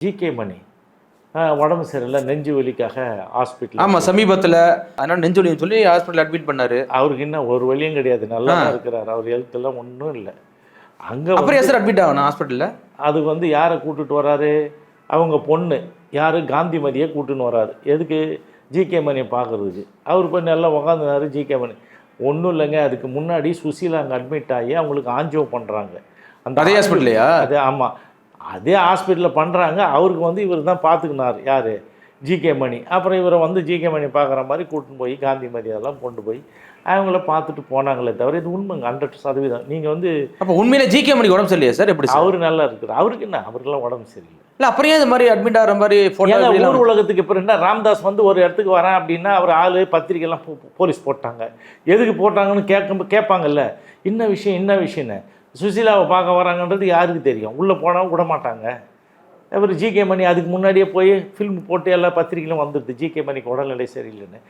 GK மணி உடம்பு சரியில்லை, நெஞ்சு வலிக்காக ஹாஸ்பிட்டல். ஆமாம், சமீபத்தில் அதனால் நெஞ்சு வலின்னு சொல்லி ஹாஸ்பிட்டல் அட்மிட் பண்ணார். அவருக்கு இன்னும் ஒரு வலியும் கிடையாது, நல்லா தான் இருக்கிறார். அவர் ஹெல்த்தெல்லாம் ஒன்றும் இல்லை. அங்கே அப்புறம் ஏன் சார் அட்மிட் ஆகணும் ஹாஸ்பிட்டலில்? அது வந்து யாரை கூப்பிட்டுட்டு வராரு, அவங்க பொண்ணு யார் காந்திமதியை கூப்பிட்டுன்னு வராரு. எதுக்கு? ஜிகே மணியை பார்க்குறதுக்கு. அவர் போய் நல்லா உக்காந்துனாரு. ஜிகே மணி ஒன்றும் இல்லைங்க, அதுக்கு முன்னாடி சுசீலா அங்கே அட்மிட் ஆகி அவங்களுக்கு ஆஞ்சியோ பண்ணுறாங்க. அந்த அதே ஹாஸ்பிட்டல்லையா? அதே, ஆமாம், அதே ஹாஸ்பிட்டலில் பண்ணுறாங்க. அவருக்கு வந்து இவர் தான் பார்த்துக்கினார். யார்? ஜிகே மணி. அப்புறம் இவரை வந்து ஜிகே மணி பார்க்குற மாதிரி கூட்டின்னு போய் காந்திமதி அதெல்லாம் கொண்டு போய் அவங்கள பார்த்துட்டு போனாங்களே தவிர இது உண்மைங்க, 100%. நீங்கள் வந்து அப்போ உண்மையிலே ஜிகே மணிக்கு உடம்பு சரியில்லையா சார்? எப்படி? அவர் நல்லா இருக்குது. அவருக்கு என்ன, அவருக்கெல்லாம் உடம்பு சரியில்லை. இல்லை, அப்புறம் இது மாதிரி அட்மிட் ஆகிற மாதிரி ஊர் உலகத்துக்கு இப்போ என்ன, ராம்தாஸ் வந்து ஒரு இடத்துக்கு வரேன் அப்படின்னா அவர் ஆள் பத்திரிக்கைலாம் போலீஸ் போட்டாங்க. எதுக்கு போட்டாங்கன்னு கேட்பாங்கல்ல, என்ன விஷயம்னு. சுசீலாவை பார்க்க வராங்கன்றது யாருக்கு தெரியும்? உள்ளே போனால் விட மாட்டாங்க. அப்புறம் ஜிகே மணி அதுக்கு முன்னாடியே போய் ஃபில்ம் போட்டு எல்லா பத்திரிக்கையிலும் வந்துடுது ஜிகே மணிக்கு உடல்நிலை சரியில்லைன்னு.